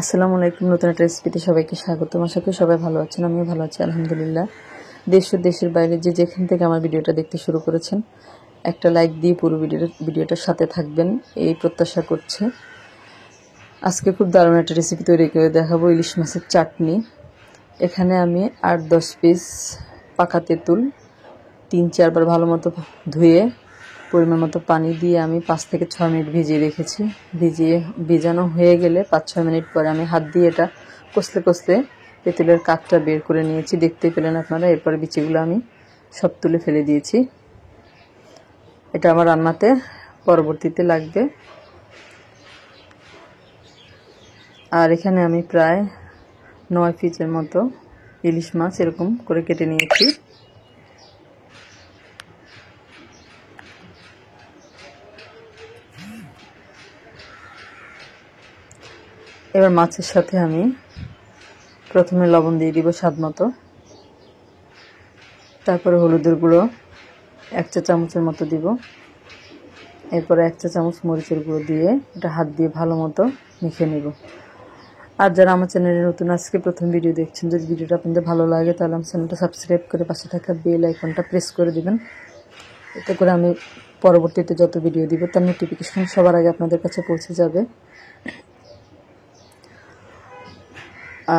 আসসালামু আলাইকুম। নতুন একটা রেসিপিতে সবাইকে স্বাগতম। আশা করি সবাই ভালো আছেন, আমিও ভালো আছি আলহামদুলিল্লাহ। দেশ ও দেশের বাইরে যে যেখান থেকে আমার ভিডিওটা দেখতে শুরু করেছেন, একটা লাইক দিয়ে পুরো ভিডিওটার সাথে থাকবেন এই প্রত্যাশা করছে। আজকে খুব দারুণ একটা রেসিপি তৈরি করে দেখাবো, ইলিশ মাছের চাটনি। এখানে আমি 8-10 পিস পাকা তেঁতুল 3-4 বার ভালো মতো ধুয়ে পরিমাণ মতো পানি দিয়ে আমি 5 থেকে 6 মিনিট ভিজিয়ে রেখেছি। ভিজানো হয়ে গেলে 5-6 মিনিট পরে আমি হাত দিয়ে এটা কষতে কষতে তেঁতুলের কাঠটা বের করে নিয়েছি, দেখতেই পেলেন আপনারা। এরপরে বিচিগুলো আমি সব তুলে ফেলে দিয়েছি। এটা আমার রান্নাতে পরবর্তীতে লাগবে। আর এখানে আমি প্রায় 9 পিসের মতো ইলিশ মাছ এরকম করে কেটে নিয়েছি। এবার মাছের সাথে আমি প্রথমে লবণ দিয়ে দিব স্বাদ মতো, তারপরে হলুদের গুঁড়ো 1 চা চামচের মতো দিব, এরপরে 1 চা চামচ মরিচের গুঁড়ো দিয়ে এটা হাত দিয়ে ভালো মতো মেখে নেব। আর যারা আমার চ্যানেলে নতুন আজকে প্রথম ভিডিও দেখছেন, যদি ভিডিওটা আপনাদের ভালো লাগে তাহলে আমার চ্যানেলটা সাবস্ক্রাইব করে পাশে থাকা বেল আইকনটা প্রেস করে দিবেন। এতে করে আমি পরবর্তীতে যত ভিডিও দিব তার নোটিফিকেশন সবার আগে আপনাদের কাছে পৌঁছে যাবে।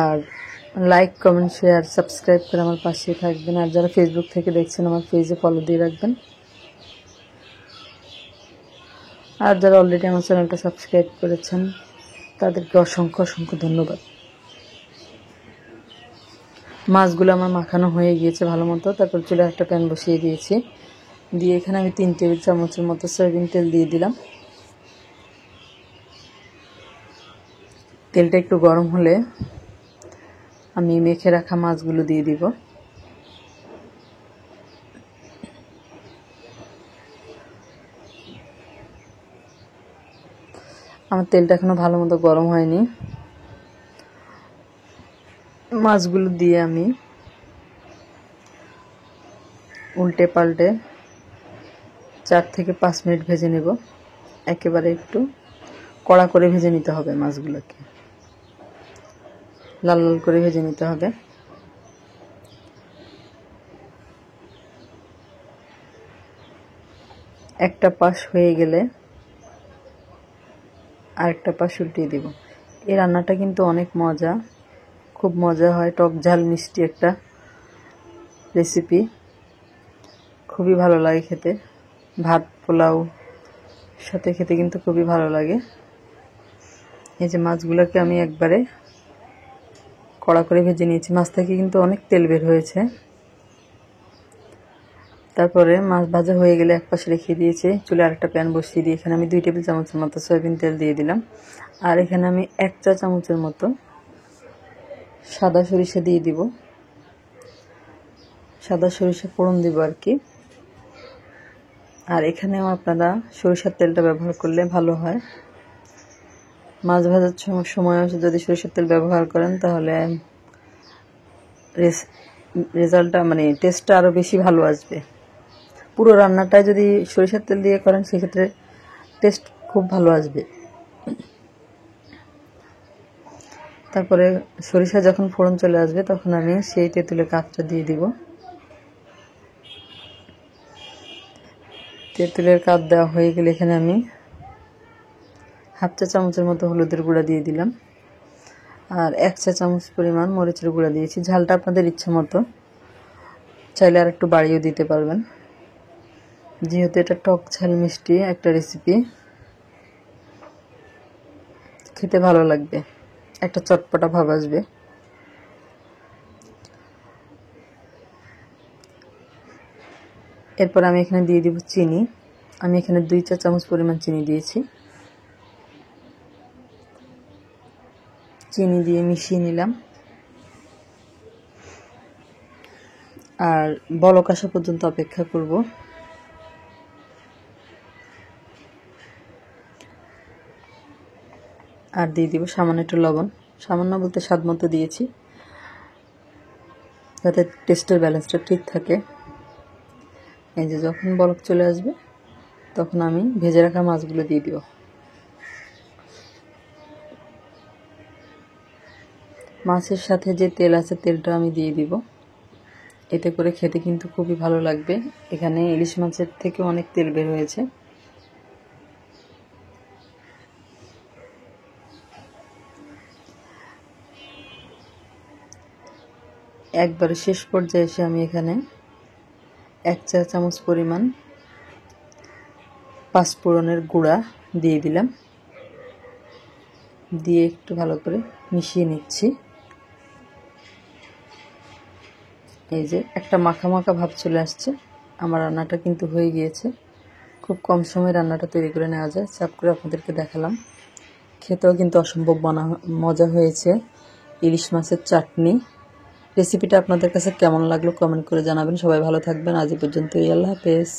আর লাইক, কমেন্ট, শেয়ার, সাবস্ক্রাইব করে আমার পাশে থাকবেন। আর যারা ফেসবুক থেকে দেখছেন আমার পেজে ফলো দিয়ে রাখবেন। আর যারা অলরেডি আমার চ্যানেলটা সাবস্ক্রাইব করেছেন তাদেরকে অসংখ্য অসংখ্য ধন্যবাদ। মাছগুলো আমার মাখানো হয়ে গিয়েছে ভালো মতো। তারপর চুলায় একটা প্যান বসিয়ে দিয়েছি, দিয়ে এখানে আমি 3 টেবিল চামচের মতো সয়াবিন তেল দিয়ে দিলাম। তেলটা একটু গরম হলে আমি মেখে রাখা মাছগুলো দিয়ে দিব। আমার তেলটা এখনো ভালো মতো গরম হয়নি। মাছগুলো দিয়ে আমি উল্টে পাল্টে 4 থেকে 5 মিনিট ভেজে নেব। একেবারে একটু কড়া করে ভেজে নিতে হবে, মাছগুলোকে লাল লাল করে ভেজে নিতে হবে। একটা পাশ হয়ে গেলে আরেকটা পাশ উল্টিয়ে দেব। এই রান্নাটা কিন্তু অনেক মজা, খুব মজা হয়, টক ঝাল মিষ্টি একটা রেসিপি, খুবই ভালো লাগে খেতে। ভাত পোলাও সাথে খেতে কিন্তু খুবই ভালো লাগে। এই যে মাছগুলোকে আমি একবারে কড়া করে ভেজে নিয়েছি। মাছ থেকে কিন্তু অনেক তেল বের হয়েছে। তারপরে মাছ ভাজা হয়ে গেলে এক পাশে রেখে দিয়েছি। চুলে আরেকটা প্যান বসিয়ে দিয়ে এখানে আমি 2 টেবিল চামচের মতো সয়াবিন তেল দিয়ে দিলাম। আর এখানে আমি 1 চা চামচের মতো সাদা সরিষা দিয়ে দিব। সাদা সরিষা ফোড়ন দিব আর কি। আর এখানেও আপনারা সরিষার তেলটা ব্যবহার করলে ভালো হয়। মাছ ভাজার সময় যদি সরিষার তেল ব্যবহার করেন তাহলে রেজাল্টটা মানে টেস্টটা আরও বেশি ভালো আসবে। পুরো রান্নাটা যদি সরিষার তেল দিয়ে করেন সেক্ষেত্রে টেস্ট খুব ভালো আসবে। তারপরে সরিষা যখন ফোড়ন চলে আসবে তখন আমি সেই তেঁতুলের কাঠটা দিয়ে দিব। তেঁতুলের কাঠ দেওয়া হয়ে গেলে এখানে আমি 1/2 চা চামচের মতো হলুদের গুঁড়া দিয়ে দিলাম। আর 1 চা চামচ পরিমাণ মরিচের গুঁড়া দিয়েছি। ঝালটা আপনাদের ইচ্ছা মতো, চাইলে আর একটু বাড়িয়েও দিতে পারবেন। যেহেতু এটা টক ঝাল মিষ্টি একটা রেসিপি, খেতে ভালো লাগবে, একটা চটপটা ভাব আসবে। এরপর আমি এখানে দিয়ে দিব চিনি। আমি এখানে 2 চা চামচ পরিমাণ চিনি দিয়েছি। চিনি দিয়ে মিশিয়ে নিলাম। আর বলক আসা পর্যন্ত অপেক্ষা করব। আর দিয়ে দিব সামান্য একটু লবণ, সামান্য বলতে স্বাদ মতো দিয়েছি, যাতে টেস্টের ব্যালেন্সটা ঠিক থাকে। এই যে যখন বলক চলে আসবে তখন আমি ভেজে রাখা মাছগুলো দিয়ে দিব। মাছের সাথে যে তেল আছে তেলটা আমি দিয়ে দিব, এতে করে খেতে কিন্তু খুবই ভালো লাগবে। এখানে ইলিশ মাছের থেকে অনেক তেল বের হয়েছে। একবারে শেষ পর্যায়ে এসে আমি এখানে 1 চা চামচ পরিমাণ পাঁচফোড়নের গুঁড়া দিয়ে দিলাম, দিয়ে একটু ভালো করে মিশিয়ে নিচ্ছি। এই যে একটা মাখা মাখা ভাব চলে আসছে। আমার রান্নাটা কিন্তু হয়ে গিয়েছে। খুব কম সময়ে রান্নাটা তৈরি করে নেওয়া যায়। সার্ভ করে আপনাদেরকে দেখালাম। খেতেও কিন্তু অসম্ভব মজা হয়েছে। ইলিশ মাছের চাটনি। রেসিপিটা আপনাদের কাছে কেমন লাগলো কমেন্ট করে জানাবেন। সবাই ভালো থাকবেন। আজ এই পর্যন্তই। আল্লাহ হাফেজ।